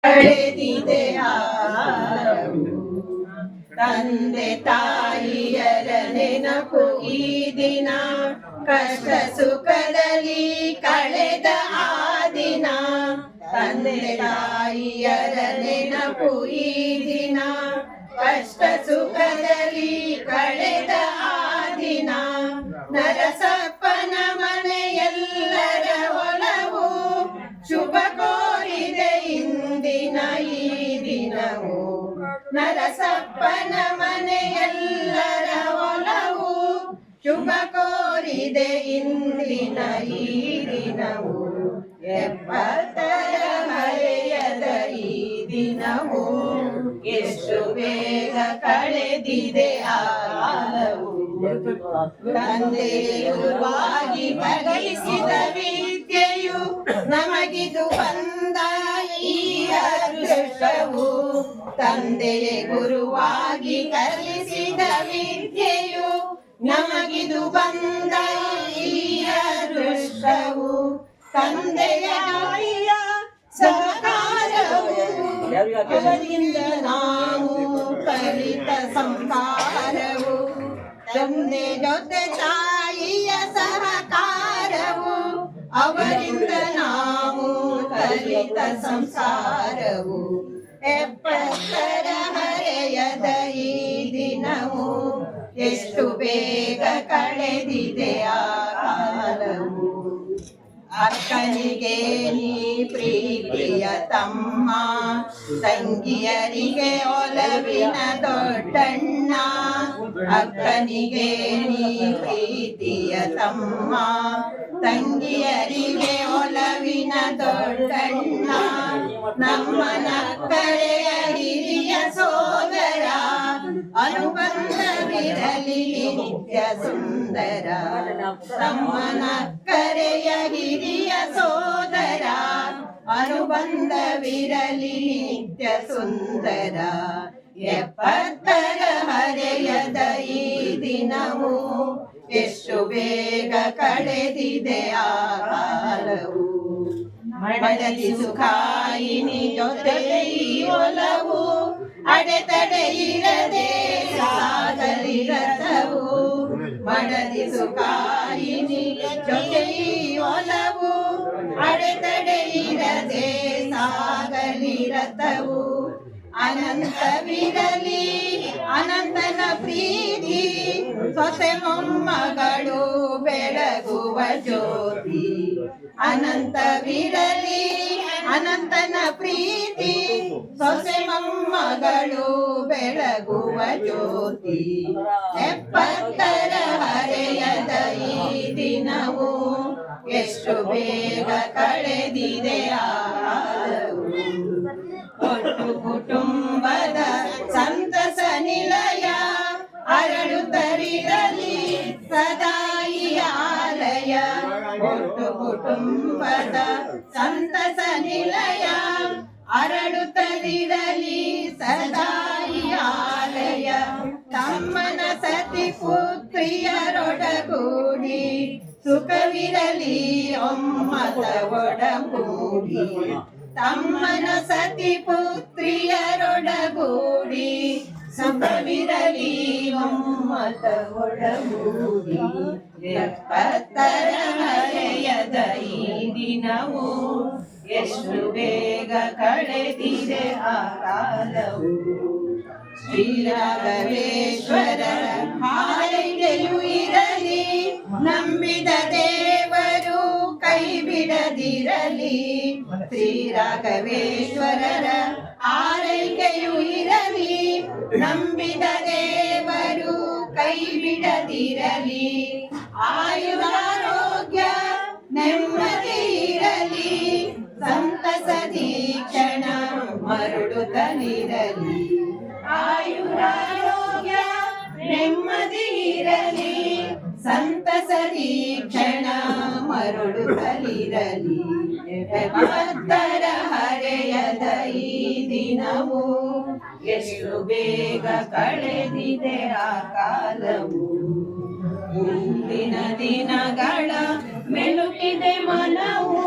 ಕಳೆದಿದೆ ತಂದೆ ತಾಯಿಯರ ನೆನಪು ಈ ದಿನ, ಕಷ್ಟ ಸುಖದಲ್ಲಿ ಕಳೆದ ಆ ದಿನ. ತಂದೆ ತಾಯಿಯರ ನೆನಪು ಈ ದಿನ, ಕಷ್ಟ ಸುಖದಲ್ಲಿ ಕಳೆದ ಆ ದಿನ. ನರಸಪ್ಪನ ಮನೆಯೆಲ್ಲರ ಒಲವು ಶುಭ ಕೋರಿದೆ ಇಂದಿನ ಈ ದಿನವು. ನರಸಪ್ಪನ ಮನೆಯೆಲ್ಲರ ಒಲವು ಶುಭ ಕೋರಿದೆ ಇಂದಿನ ಈ ದಿನವು. 70ರ ಹರೆಯದ ಈ ದಿನವು ಎಷ್ಟು ಬೇಗ ಕಳೆದಿದೆ ಆ ಕಾಲವು. ತಂದೆಯುವಾಗಿ ಬಯಸಿದ ವಿದ್ಯೆಯು ನಮಗಿದು ಬಂದ ಈ ಅದೃಷ್ಟವು. ತಂದೆಯೇ ಗುರುವಾಗಿ ಕಲಿಸಿದ ವಿದ್ಯೆಯು ನಮಗಿದು ಬಂದ ಈ ಅದೃಷ್ಟವು. ತಂದೆಯ ಸಹಕಾರವು ಅವರಿಂದ ನಾವು ಕಲಿತ ಸಂಸ್ಕಾರವು. ತಂದೆ ಜೊತೆ ತಾಯಿಯ ಸಹಕಾರವು ಅವರಿಂದ ನಾವು ಕಲಿತ ಸಂಸಾರವು. 70ರ ಹರೆಯದ ಈ ದಿನವು ಎಷ್ಟು ಬೇಗ ಕಳೆದಿದೆ ಆ ಕಾಲವು. ಅಕ್ಕನಿಗೆ ನೀ ಪ್ರೀತಿಯ ತಮ್ಮ, ತಂಗಿಯರಿಗೆ ಒಲವಿನ ದೊಡ್ಡಣ್ಣ. ಅಕ್ಕನಿಗೆ ನೀ ಪ್ರೀತಿಯ ತಮ್ಮ, ತಂಗಿಯರಿಗೆ ಒಲವಿನ ದೊಡ್ಡಣ್ಣ. ನಮ್ಮನಕ್ಕರೆಯ ಹಿರಿಯ ಸೋದರ, ಅನುಬಂಧವಿರಲಿ ನಿತ್ಯ ಸುಂದರ. ನಮ್ಮನಕ್ಕರೆಯ ಹಿರಿಯ ಸೋದರ, ಅನುಬಂಧವಿರಲಿ ನಿತ್ಯ ಸುಂದರ. 70ರ ಹರೆಯದ ಈ ದಿನವು ಎಷ್ಟು ಬೇಗ ಕಳೆದಿದೆ ಆ ಕಾಲವು. ಮಡದಿ ಸುಖಾಯಿನಿ ಜೊತೆ ಈ ಒಲವು, ಅಡೆತಡೆ ಇರದೆ ಸಾಗಲಿ ರಥವು. ಮಡದಿ ಸುಖಾಯಿನಿ ಜೊತೆ ಈ ಒಲವು, ಅಡೆತಡೆ ಇರದೆ ಸಾಗಲಿ ರಥವು. ಅನಂತವಿರಲಿ ಅನಂತನ ಪ್ರೀತಿ, ಸೊಸೆ ಮೊಮ್ಮಗಳು ಬೆಳಗುವ ಜ್ಯೋತಿ. ಅನಂತವಿರಲಿ ಅನಂತನ ಪ್ರೀತಿ, ಸೊಸೆ ಮೊಮ್ಮಗಳು ಬೆಳಗುವ ಜ್ಯೋತಿ. 70ರ ಹರೆಯದ ಈ ದಿನವು ಎಷ್ಟು ಬೇಗ ಕಳೆದಿದೆ ಆ ಕಾಲವು. ಒಟ್ಟು ಕುಟುಂಬದ ಸಂತಸ ನಿಲಯ ಅರಳುತ್ತರಿರಲಿ ಸದಾ ಈ ಆಲಯ. ಒಟ್ಟು ಕುಟುಂಬದ ಸಂತಸ ನಿಲಯ ಅರಳುತ್ತರಿರಲಿ ಸದಾ ಈ ಆಲಯ. ತಮ್ಮನ ಸತಿ ಪುತ್ರಿಯರೊಡಗೂಡಿ ಸುಖವಿರಲಿ ಒಮ್ಮತ ಒಡಗೂಡಿ. ತಮ್ಮನ ಸತಿ ಪುತ್ರಿಯರೊಡಗೂಡಿ ಸುಖವಿರಲಿ ಒಮ್ಮತ ಒಡಗೂಡಿ. 70ರ ಹರೆಯದ ಈ ದಿನವು ಎಷ್ಟು ಬೇಗ ಕಳೆದಿದೆ ಆ ಕಾಲವು. ಶ್ರೀರಾಘವೇಶ್ವರರ ಹಾರೈಕೆಯು ಇರಲಿ, ನಂಬಿದ ದೇವರು ಕೈ ಬಿಡದಿರಲಿ. ಶ್ರೀರಾಘವೇಶ್ವರರ ಆರೈಕೆಯು ಇರಲಿ, ನಂಬಿದ ದೇವರು ಕೈ ಬಿಡದಿರಲಿ. ಆಯುರಾರೋಗ್ಯ ನೆಮ್ಮದಿ ಇರಲಿ, ಸಂತಸದಿ ಕ್ಷಣ ಮರುಳುತ್ತಲಿರಲಿ. ಆಯುರಾರೋಗ್ಯ ನೆಮ್ಮದಿ ಇರಲಿ, ಸಂತಸದಿ ಕ್ಷಣ ಮರುಳುತ್ತಲಿರಲಿ. 70ರ ಹರೆಯದ ಈ ದಿನವು ಎಷ್ಟು ಬೇಗ ಕಳೆದಿದೆ ಆ ಕಾಲವು. ಮುಂದಿನ ದಿನಗಳ ಮೆಲುಕಿದೆ ಮನವು,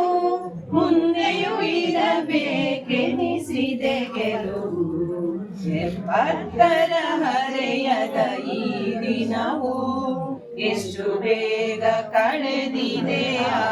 ಮುಂದೆಯೂ ಇರಬೇಕೆನಿಸಿ ಎನಿಸಿದೆ ಗೆಲುವು. 70ರ ಹರೆಯದ ಈ ದಿನವು ಎಷ್ಟು ಬೇಗ ಕಳೆದಿದೆ ಆ